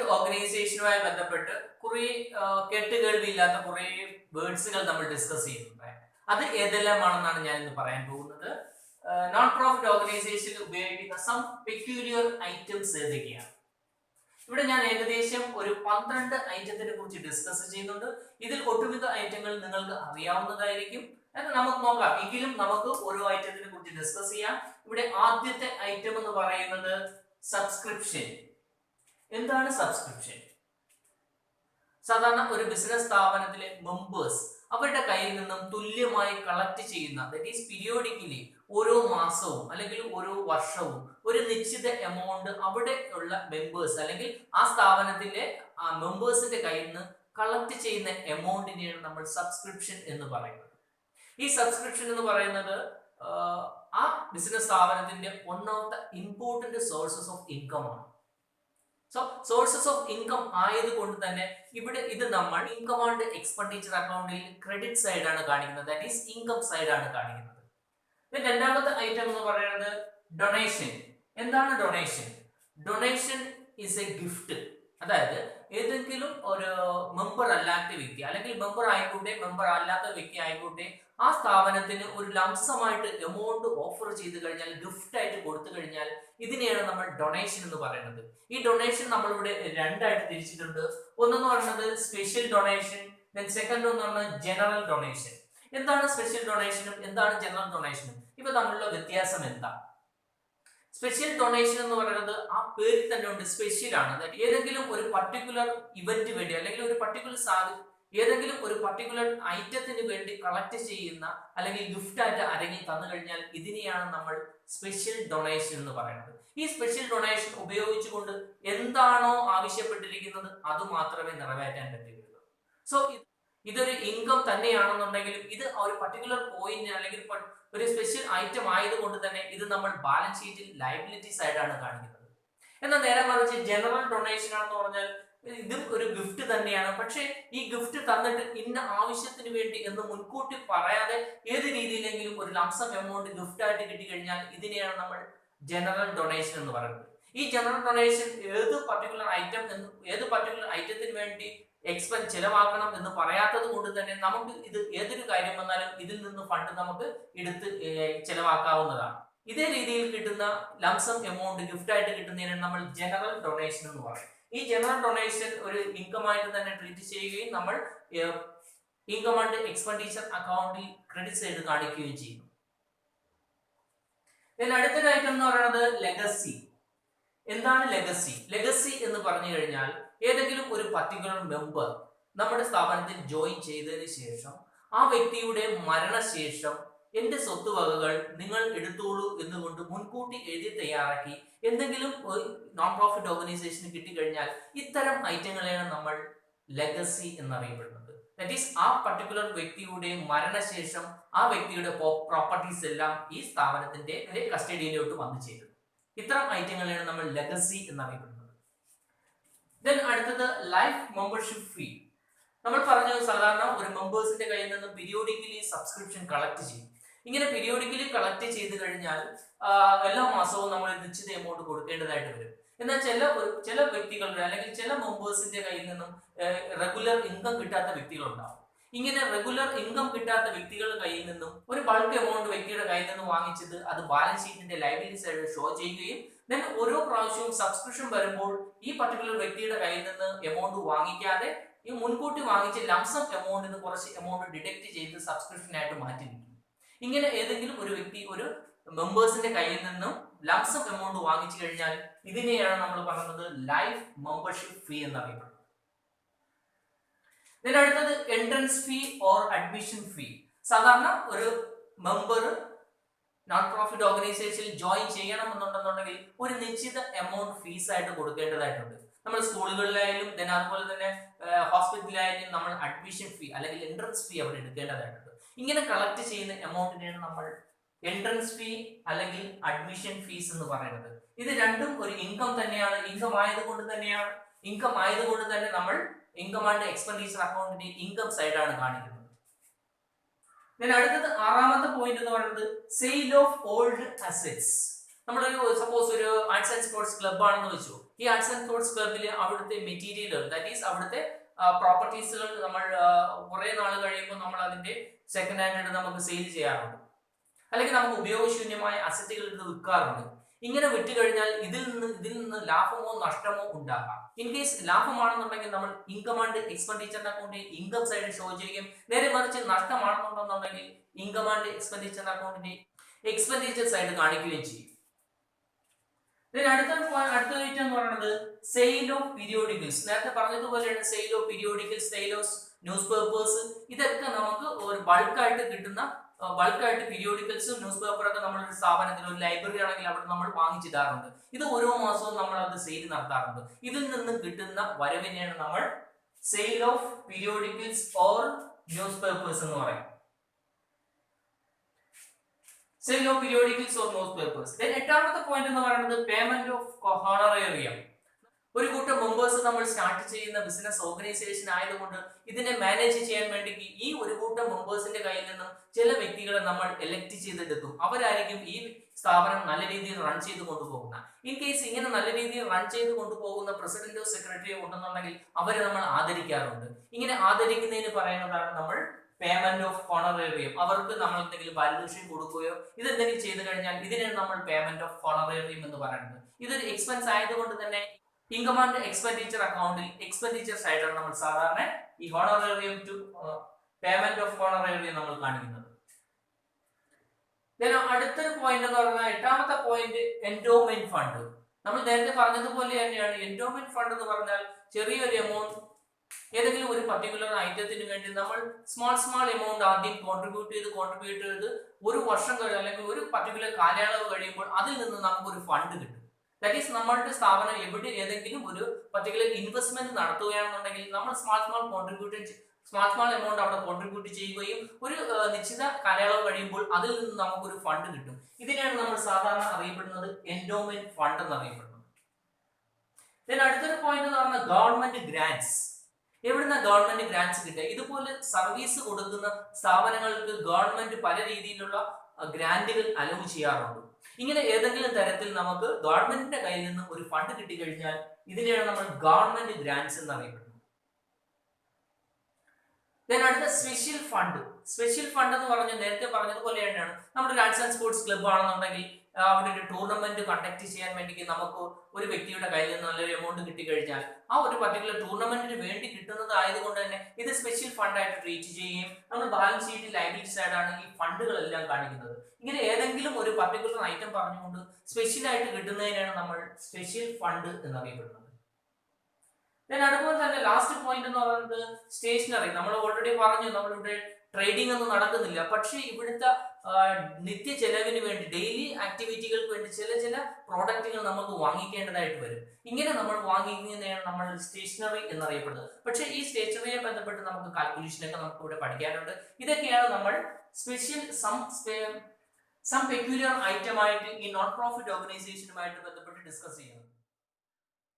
Profit ഓർഗനൈസേഷനുമായി ബന്ധപ്പെട്ട് കുറെ കേട്ടുകേൾവിയില്ലാത്ത കുറെ വേർഡ്സുകൾ നമ്മൾ ഡിസ്കസ് ചെയ്യുന്നുണ്ട്. അത് ഏതെല്ലാമാണെന്നാണ് ഞാൻ ഇന്ന് പറയാൻ പോകുന്നത്. നോൺ പ്രോഫിറ്റ് ഓർഗനൈസേഷനിൽ ഉപയോഗിക്കുന്ന സം പെക്യൂലിയർ ഐറ്റംസ് ഏതൊക്കെയാണ്? ഇവിടെ ഞാൻ ഏകദേശം ഒരു 12 ഐറ്റത്തിനെ കുറിച്ച് ഡിസ്കസ് ചെയ്യുന്നുണ്ട്. ഇതിൽ ഒട്ടുമിക്ക ഐറ്റങ്ങൾ നിങ്ങൾക്ക് അറിയാവുന്നതായിരിക്കും. നമുക്ക് നോക്കാം, എങ്കിലും നമുക്ക് ഓരോ ഐറ്റത്തിനെ കുറിച്ച് ഡിസ്കസ് ചെയ്യാം. ഇവിടെ ആദ്യത്തെ ഐറ്റം എന്ന് പറയുന്നത് സബ്സ്ക്രിപ്ഷൻ. എന്താണ് സബ്സ്ക്രിപ്ഷൻ? സാധാരണ ഒരു ബിസിനസ് സ്ഥാപനത്തിലെ മെമ്പേഴ്സ് അവരുടെ കയ്യിൽ നിന്നും തുല്യമായി കളക്ട് ചെയ്യുന്ന, ദാറ്റ് ഈസ് പീരിയോഡിക്കലി ഓരോ മാസവും അല്ലെങ്കിൽ ഓരോ വർഷവും ഒരു നിശ്ചിത എമൗണ്ട് അവിടെ ഉള്ള മെമ്പേഴ്സ് അല്ലെങ്കിൽ ആ സ്ഥാപനത്തിലെ മെമ്പേഴ്സിന്റെ കയ്യിൽ നിന്ന് കളക്ട് ചെയ്യുന്ന എമൗണ്ടിനെയാണ് നമ്മൾ സബ്സ്ക്രിപ്ഷൻ എന്ന് പറയുന്നത്. ഈ സബ്സ്ക്രിപ്ഷൻ എന്ന് പറയുന്നത് ആ ബിസിനസ് സ്ഥാപനത്തിന്റെ one of the important sources of income ആണ്. സോ സോഴ്സസ് ഓഫ് ഇൻകം ആയതുകൊണ്ട് തന്നെ ഇവിടെ ഇത് നമ്മൾ ഇൻകം ആൻഡ് എക്സ്പെൻഡിച്ചർ അക്കൗണ്ടിൽ ക്രെഡിറ്റ് സൈഡ് ആണ് കാണിക്കുന്നത്, ദാറ്റ് ഈസ് ഇൻകം സൈഡ് ആണ് കാണിക്കുന്നത്. രണ്ടാമത്തെ ഐറ്റം എന്ന് പറയുന്നത് ഡൊണേഷൻ. എന്താണ് donation? Donation is A gift. അതായത് ഏതെങ്കിലും ഒരു മെമ്പർ അല്ലാത്ത വ്യക്തി അല്ലെങ്കിൽ മെമ്പർ ആയിക്കോട്ടെ മെമ്പർ അല്ലാത്ത വ്യക്തി ആയിക്കോട്ടെ ആ സ്ഥാപനത്തിന് ഒരു ലംസമായിട്ട് എമൗണ്ട് ഓഫർ ചെയ്ത് കഴിഞ്ഞാൽ, ഗിഫ്റ്റ് ആയിട്ട് കൊടുത്തു കഴിഞ്ഞാൽ ഇതിനെയാണ് നമ്മൾ ഡൊണേഷൻ എന്ന് പറയുന്നത്. ഈ ഡൊണേഷൻ നമ്മളിവിടെ രണ്ടായിട്ട് തിരിച്ചിട്ടുണ്ട്. ഒന്നെന്ന് പറയുന്നത് സ്പെഷ്യൽ ഡൊണേഷൻ, സെക്കൻഡ് എന്ന് പറയുന്നത് ജനറൽ ഡൊണേഷൻ. എന്താണ് സ്പെഷ്യൽ ഡൊണേഷനും എന്താണ് ജനറൽ ഡൊണേഷനും ഇവ തമ്മിലുള്ള വ്യത്യാസം എന്താ? സ്പെഷ്യൽ ഡൊണേഷൻ എന്ന് പറയുന്നത് ആ പേരിൽ തന്നെ ഉണ്ട്, സ്പെഷ്യൽ ആണ്. ഏതെങ്കിലും ഒരു പർട്ടിക്കുലർ ഇവന്റ് വേണ്ടി അല്ലെങ്കിൽ ഒരു പർട്ടിക്കുലർ ഏതെങ്കിലും ഒരു പർട്ടിക്കുലർ ഐറ്റത്തിന് വേണ്ടി കളക്ട് ചെയ്യുന്ന അല്ലെങ്കിൽ ഗിഫ്റ്റ് ആയിട്ട് ആരെങ്കിലും തന്നു കഴിഞ്ഞാൽ ഇതിനെയാണ് നമ്മൾ സ്പെഷ്യൽ ഡൊണേഷൻ എന്ന് പറയുന്നത്. ഈ സ്പെഷ്യൽ ഡൊണേഷൻ ഉപയോഗിച്ചുകൊണ്ട് എന്താണോ ആവശ്യപ്പെട്ടിരിക്കുന്നത് അത് മാത്രമേ നിറവേറ്റാൻ പറ്റുകയുള്ളൂ. സോ ഇതൊരു ഇൻകം തന്നെയാണെന്നുണ്ടെങ്കിലും ഇത് ഒരു പർട്ടിക്കുലർ പോയിന്റ് അല്ലെങ്കിൽ ഒരു സ്പെഷ്യൽ ഐറ്റം ആയതുകൊണ്ട് തന്നെ ഇത് നമ്മൾ ബാലൻസ് ഷീറ്റിൽ ലയബിലിറ്റി സൈഡാണ് കാണിക്കുന്നത്. എന്നാൽ നേരെ മറിച്ച് ജനറൽ ഡൊണേഷൻ ആണെന്ന് പറഞ്ഞാൽ ഇതും ഒരു ഗിഫ്റ്റ് തന്നെയാണ്. പക്ഷേ ഈ ഗിഫ്റ്റ് തന്നിട്ട് ഇന്ന ആവശ്യത്തിന് വേണ്ടി എന്ന് മുൻകൂട്ടി പറയാതെ ഏത് രീതിയിലെങ്കിലും ഒരു ലംസം എമൗണ്ട് ഗിഫ്റ്റ് ആയിട്ട് കിട്ടിക്കഴിഞ്ഞാൽ ഇതിനെയാണ് നമ്മൾ ജനറൽ ഡൊണേഷൻ എന്ന് പറയുന്നത്. ഈ ജനറൽ ഡൊണേഷൻ ഏത് പർട്ടിക്കുലർ ഐറ്റത്തിന് വേണ്ടി എക്സ്പെൻസ് ചെലവാക്കണം എന്ന് പറയാത്തത് കൊണ്ട് തന്നെ നമുക്ക് ഇത് ഏതൊരു കാര്യം വന്നാലും ഇതിൽ നിന്ന് ഫണ്ട് നമുക്ക് എടുത്ത് ചെലവാക്കാവുന്നതാണ്. ഇതേ രീതിയിൽ കിട്ടുന്ന ലംസം എമൗണ്ട് ഗിഫ്റ്റ് ആയിട്ട് കിട്ടുന്നതിനാണ് നമ്മൾ ജനറൽ ഡൊണേഷൻ എന്ന് പറയും. ഈ ജനറൽ ഡൊണേഷൻ ഒരു ഇൻകം ആയിട്ട് തന്നെ ട്രീറ്റ് ചെയ്യുകയും നമ്മൾ ഇൻകം ആൻഡ് എക്സ്പെൻഡിച്ചർ അക്കൗണ്ടിൽ ക്രെഡിറ്റ് സൈഡ് കാണിക്കുകയും ചെയ്യുന്നു. അടുത്തൊരു ഐറ്റം എന്ന് പറയുന്നത് ലെഗസി. എന്താണ് ലെഗസി? ലെഗസി എന്ന് പറഞ്ഞു കഴിഞ്ഞാൽ ഏതെങ്കിലും ഒരു പർട്ടിക്കുലർ മെമ്പർ നമ്മുടെ സ്ഥാപനത്തിൽ ജോയിൻ ചെയ്തതിന് ശേഷം ആ വ്യക്തിയുടെ മരണശേഷം എന്റെ സ്വത്തുവകകൾ നിങ്ങൾ എടുത്തോളൂ എന്നുകൊണ്ട് മുൻകൂട്ടി എഴുതി തയ്യാറാക്കി എന്തെങ്കിലും നോൺ പ്രോഫിറ്റ് ഓർഗനൈസേഷന് കിട്ടിക്കഴിഞ്ഞാൽ ഇത്തരം ഐറ്റങ്ങളെയാണ് നമ്മൾ ലെഗസി എന്നറിയപ്പെടുന്നത്. ദാറ്റ് ഈസ് ആ പർട്ടിക്കുലർ വ്യക്തിയുടെ മരണശേഷം ആ വ്യക്തിയുടെ പ്രോപ്പർട്ടീസ് എല്ലാം ഈ സ്ഥാപനത്തിന്റെ കസ്റ്റഡിയിലോട്ട് വന്നു ചേരുന്നു. ഇത്തരം ഐറ്റങ്ങളെയാണ് നമ്മൾ ലെഗസി എന്നറിയപ്പെടുന്നത്. അടുത്തത് ലൈഫ് മെമ്പർഷിപ്പ് ഫീ. നമ്മൾ പറഞ്ഞു സാധാരണ ഒരു മെമ്പേഴ്സിന്റെ കയ്യിൽ നിന്ന് പീരിയോഡിക്കലി സബ്സ്ക്രിപ്ഷൻ കളക്ട് ചെയ്യും. ഇങ്ങനെ പീരിയോഡിക്കലി കളക്ട് ചെയ്ത് കഴിഞ്ഞാൽ എല്ലാ മാസവും നമ്മൾ നിശ്ചിത എമൗണ്ട് കൊടുക്കേണ്ടതായിട്ട് വരും. എന്നാൽ ചില വ്യക്തികളുടെ അല്ലെങ്കിൽ ചില മെമ്പേഴ്സിന്റെ കയ്യിൽ നിന്നും റെഗുലർ ഇൻകം കിട്ടാത്ത വ്യക്തികളുണ്ടാവും. ഇങ്ങനെ റെഗുലർ ഇൻകം കിട്ടാത്ത വ്യക്തികളുടെ കയ്യിൽ നിന്നും ഒരു ബൾക്ക് എമൗണ്ട് വ്യക്തിയുടെ കയ്യിൽ നിന്ന് വാങ്ങിച്ചത് അത് ബാലൻസ് ഷീറ്റിന്റെ ലയബിലിറ്റി സൈഡ് ഷോ ചെയ്യുകയും ഓരോ പ്രാവശ്യവും സബ്സ്ക്രിപ്ഷൻ വരുമ്പോൾ ഈ പർട്ടിക്കുലർ വ്യക്തിയുടെ കയ്യിൽ നിന്ന് എമൗണ്ട് വാങ്ങിക്കാതെ ഈ മുൻകൂട്ടി വാങ്ങിച്ച ലംസം എമൗണ്ടിന് കുറച്ച് എമൗണ്ട് ഡിഡക്ട് ചെയ്ത് സബ്സ്ക്രിപ്ഷനായിട്ട് മാറ്റി വയ്ക്കും. ഇങ്ങനെ ഏതെങ്കിലും ഒരു വ്യക്തി ഒരു മെമ്പേഴ്സിന്റെ കയ്യിൽ നിന്നും ലംസം എമൗണ്ട് വാങ്ങിച്ചു കഴിഞ്ഞാൽ ഇതിനെയാണ് നമ്മൾ പറയുന്നത് ലൈഫ് മെമ്പർഷിപ്പ് ഫീ എന്നറിയപ്പെടുന്നത്. അടുത്തത് entrance fee or admission fee. സാധാരണ ഒരു മെമ്പർ നോൺ പ്രോഫിറ്റ് ഓർഗനൈസേഷനിൽ ജോയിൻ ചെയ്യണമെന്നുണ്ടെന്നുണ്ടെങ്കിൽ ഒരു നിശ്ചിത എമൗണ്ട് ഫീസ് ആയിട്ട് കൊടുക്കേണ്ടതായിട്ടുണ്ട്. നമ്മൾ സ്കൂളുകളിലായാലും അതുപോലെ തന്നെ ഹോസ്പിറ്റലിലായാലും നമ്മൾ അഡ്മിഷൻ ഫീ അല്ലെങ്കിൽ എൻട്രൻസ് ഫീ അവിടെ എടുക്കേണ്ടതായിട്ടുണ്ട്. ഇങ്ങനെ കളക്ട് ചെയ്യുന്ന എമൗണ്ടിനെയാണ് നമ്മൾ എൻട്രൻസ് ഫീ അല്ലെങ്കിൽ അഡ്മിഷൻ ഫീസ് എന്ന് പറയുന്നത്. ഇത് രണ്ടും ഒരു ഇൻകം തന്നെയാണ്. ഇൻകം ആയതുകൊണ്ട് തന്നെ നമ്മൾ ഇൻകം ആൻഡ് എക്സ്പെൻഡിച്ചർ അക്കൗണ്ടിന്റെ ഇൻകം സൈഡാണ് കാണിക്കുന്നത്. അടുത്തത് ആറാമത്തെ പോയിന്റ് എന്ന് പറയുന്നത് സെയിൽ ഓഫ് ഓൾഡ് അസറ്റ്സ്. നമ്മളൊരു സപ്പോസ് ഒരു ആർട്സ് ആൻഡ് സ്പോർട്സ് ക്ലബ് ആണെന്ന് വെച്ചു. ഈ ആർട്സ് ആൻഡ് സ്പോർട്സ് ക്ലബിൽ അവിടുത്തെ മെറ്റീരിയലുകൾ, ദാറ്റ് ഈസ് അവിടുത്തെ പ്രോപ്പർട്ടീസുകൾ നമ്മൾ കുറെ നാൾ കഴിയുമ്പോൾ നമ്മൾ അതിന്റെ സെക്കൻഡ് ഹാൻഡ് നമുക്ക് സെയിൽ ചെയ്യാറുണ്ട്, അല്ലെങ്കിൽ നമുക്ക് ഉപയോഗശൂന്യമായ അസറ്റുകൾ എടുത്ത് വിൽക്കാറുണ്ട്. ഇങ്ങനെ വിറ്റ് കഴിഞ്ഞാൽ ഇതിൽ നിന്ന് ലാഭമോ നഷ്ടമോ ഉണ്ടാകാം. ഇൻ കേസ് ലാഭമാണെന്നുണ്ടെങ്കിൽ നമ്മൾ ഇൻകം ആൻഡ് എക്സ്പെൻഡിച്ചർ അക്കൗണ്ടിൽ ഇൻകം സൈഡ് ഷോ ചെയ്യും. നേരെ മറിച്ച് നഷ്ടമാണെന്നുണ്ടെന്നുണ്ടെങ്കിൽ ഇൻകം ആൻഡ് എക്സ്പെൻഡിച്ചർ അക്കൗണ്ടിന്റെ എക്സ്പെൻഡിച്ചർ സൈഡ് കാണിക്കുകയും ചെയ്യും. അടുത്ത ഐറ്റം എന്ന് പറയുന്നത് സെയിൽ ഓഫ് പീരിയോഡിക്കൽസ്. നേരത്തെ പറഞ്ഞതുപോലെയാണ് sale of periodicals, sale of newspapers. ഇതൊക്കെ നമുക്ക് ഒരു ബൾക്കായിട്ട് കിട്ടുന്ന പീരിയോഡിക്കൽസും ന്യൂസ് പേപ്പറൊക്കെ നമ്മളൊരു സ്ഥാപനത്തിൽ, ഒരു ലൈബ്രറി ആണെങ്കിൽ അവിടെ നമ്മൾ വാങ്ങിച്ചിടാറുണ്ട്. ഇത് ഓരോ മാസവും നമ്മൾ അത് സെയിൽ നടത്താറുണ്ട്. ഇതിൽ നിന്ന് കിട്ടുന്ന വരവിനെയാണ് നമ്മൾ sale of periodicals or news papers എന്ന് പറയും. Sale of periodicals or news papers. എട്ടാമത്തെ പോയിന്റ് എന്ന് പറയുന്നത് പേയ്മെന്റ് ഓഫ് ഹോണറേറിയം. ഒരു കൂട്ടം മെമ്പേഴ്സ് നമ്മൾ സ്റ്റാർട്ട് ചെയ്യുന്ന ബിസിനസ് ഓർഗനൈസേഷൻ ആയതുകൊണ്ട് ഇതിനെ മാനേജ് ചെയ്യാൻ വേണ്ടി ഈ ഒരു കൂട്ടം മെമ്പേഴ്സിന്റെ കയ്യിൽ നിന്നും ചില വ്യക്തികളെ നമ്മൾ എലക്ട് ചെയ്തെടുക്കും. അവരായിരിക്കും ഈ സ്ഥാപനം നല്ല രീതിയിൽ റൺ ചെയ്ത് കൊണ്ടുപോകുന്ന. ഇൻ കേസ് ഇങ്ങനെ നല്ല രീതിയിൽ റൺ ചെയ്ത് കൊണ്ടുപോകുന്ന പ്രസിഡന്റോ സെക്രട്ടറിയോ ഉണ്ടെന്നുണ്ടെങ്കിൽ അവരെ നമ്മൾ ആദരിക്കാറുണ്ട്. ഇങ്ങനെ ആദരിക്കുന്നതിന് പറയുന്നതാണ് നമ്മൾ പേയ്മെന്റ് ഓഫ് ഹോണറേറിയം. അവർക്ക് നമ്മൾ എന്തെങ്കിലും പാരിതോഷികം കൊടുക്കുകയോ ഇതെന്തെങ്കിലും ചെയ്തു കഴിഞ്ഞാൽ ഇതിനാണ് നമ്മൾ പേയ്മെന്റ് ഓഫ് ഹോണറേറിയം എന്ന് പറയുന്നത്. ഇതൊരു എക്സ്പെൻസ് ആയതുകൊണ്ട് തന്നെ ഇൻകം ആൻഡ് എക്സ്പെൻഡിച്ചർ അക്കൗണ്ടിൽ എക്സ്പെൻഡിച്ചർ സൈഡാണ് നമ്മൾ സാധാരണ ഈ honorarium to payment of honorarium നമ്മൾ കാണിക്കുന്നത്. അടുത്തൊരു പോയിന്റ് എന്ന് പറഞ്ഞാൽ എട്ടാമത്തെ പോയിന്റ് എൻഡോമെന്റ് ഫണ്ട്. നമ്മൾ നേരത്തെ പറഞ്ഞതുപോലെ തന്നെയാണ് എൻഡോമെന്റ് ഫണ്ട് എന്ന് പറഞ്ഞാൽ ചെറിയൊരു എമൗണ്ട് ഏതെങ്കിലും ഒരു പർട്ടിക്കുലർ ഐറ്റത്തിന് വേണ്ടി നമ്മൾ സ്മാൾ എമൗണ്ട് ആദ്യം കോൺട്രിബ്യൂട്ട് ചെയ്ത് ഒരു വർഷം കഴിയും അല്ലെങ്കിൽ ഒരു പർട്ടിക്കുലർ കാലയളവ് കഴിയുമ്പോൾ അതിൽ നിന്ന് നമുക്ക് ഒരു ഫണ്ട് കിട്ടും. ദാറ്റ് ഈസ് നമ്മളുടെ സ്ഥാപനം ഏതെങ്കിലും ഒരു പർട്ടിക്കുലർ ഇൻവെസ്റ്റ്മെന്റ് നടത്തുകയാണെന്നുണ്ടെങ്കിൽ നമ്മൾ സ്മാൾ എമൗണ്ട് അവിടെ കോൺട്രിബ്യൂട്ട് ചെയ്യുകയും ഒരു നിശ്ചിത കാലയളവ് കഴിയുമ്പോൾ അതിൽ നിന്ന് നമുക്കൊരു ഫണ്ട് കിട്ടും. ഇതിനെയാണ് നമ്മൾ സാധാരണ അറിയപ്പെടുന്നത് എൻഡോമെന്റ് ഫണ്ട് എന്ന് അറിയപ്പെടുന്നത്. അടുത്തൊരു പോയിന്റ് എന്ന് പറഞ്ഞാൽ ഗവൺമെന്റ് ഗ്രാന്റ്സ്. എവിടുന്ന ഗവൺമെന്റ് ഗ്രാന്റ്സ് കിട്ടുക? ഇതുപോലെ സർവീസ് കൊടുക്കുന്ന സ്ഥാപനങ്ങൾക്ക് ഗവൺമെന്റ് പല രീതിയിലുള്ള ഗ്രാന്റുകൾ അലൗ ചെയ്യാറുണ്ട്. ഇങ്ങനെ ഏതെങ്കിലും തരത്തിൽ നമുക്ക് ഗവൺമെന്റിന്റെ കയ്യിൽ നിന്ന് ഒരു ഫണ്ട് കിട്ടിക്കഴിഞ്ഞാൽ ഇതിനെയാണ് നമ്മൾ ഗവൺമെന്റ് ഗ്രാന്റ്സ് എന്ന് അറിയപ്പെടുന്നത്. അടുത്ത സ്പെഷ്യൽ ഫണ്ട്. സ്പെഷ്യൽ ഫണ്ട് എന്ന് പറഞ്ഞാൽ നേരത്തെ പറഞ്ഞതുപോലെ തന്നെയാണ് നമ്മുടെ ആർട്സ് ആൻഡ് സ്പോർട്സ് ക്ലബ് ആണെന്നുണ്ടെങ്കിൽ അവിടെ ഒരു ടൂർണമെന്റ് കണ്ടക്ട് ചെയ്യാൻ വേണ്ടി നമുക്ക് ഒരു വ്യക്തിയുടെ കയ്യിൽ നിന്ന് നല്ലൊരു എമൗണ്ട് കിട്ടിക്കഴിഞ്ഞാൽ ആ ഒരു പർട്ടിക്കുലർ ടൂർണമെന്റിന് വേണ്ടി കിട്ടുന്നത് ആയതുകൊണ്ട് തന്നെ ഇത് സ്പെഷ്യൽ ഫണ്ട് ആയിട്ട് ട്രീറ്റ് ചെയ്യുകയും നമ്മൾ ബാലൻസ് ഷീറ്റിൽ ലയബിലിറ്റി സൈഡാണ് ഈ ഫണ്ടുകളെല്ലാം കാണിക്കുന്നത്. ഇങ്ങനെ ഏതെങ്കിലും ഒരു പർട്ടിക്കുലർ ഐറ്റം പറഞ്ഞുകൊണ്ട് സ്പെഷ്യൽ ആയിട്ട് കിട്ടുന്നതിനാണ് നമ്മൾ സ്പെഷ്യൽ ഫണ്ട് എന്നറിയപ്പെടുന്നത്. അതുപോലെ തന്നെ ലാസ്റ്റ് പോയിന്റ് എന്ന് പറയുന്നത് സ്റ്റേഷനറി. നമ്മൾ ഓൾറെഡി പറഞ്ഞു നമ്മളിവിടെ ട്രേഡിംഗ് ഒന്നും നടക്കുന്നില്ല, പക്ഷേ ഇവിടുത്തെ നിത്യ ചെലവിന് വേണ്ടി ഡെയിലി ആക്ടിവിറ്റികൾക്ക് വേണ്ടി ചില പ്രോഡക്റ്റുകൾ നമുക്ക് വാങ്ങിക്കേണ്ടതായിട്ട് വരും. ഇങ്ങനെ നമ്മൾ വാങ്ങിക്കുന്നതിനെയാണ് നമ്മൾ സ്റ്റേഷനറി എന്നറിയപ്പെടുന്നത്. പക്ഷേ ഈ സ്റ്റേഷനറിയെ ബന്ധപ്പെട്ട് നമുക്ക് കാൽക്കുലേഷനൊക്കെ നമുക്ക് ഇവിടെ പഠിക്കാനുണ്ട്. ഇതൊക്കെയാണ് നമ്മൾ സ്പെഷ്യൽ സം പെക്യുലർ ഐറ്റം ആയിട്ട് ഈ നോൺ പ്രോഫിറ്റ് ഓർഗനൈസേഷനുമായിട്ട് ബന്ധപ്പെട്ട് ഡിസ്കസ് ചെയ്യുന്നത്.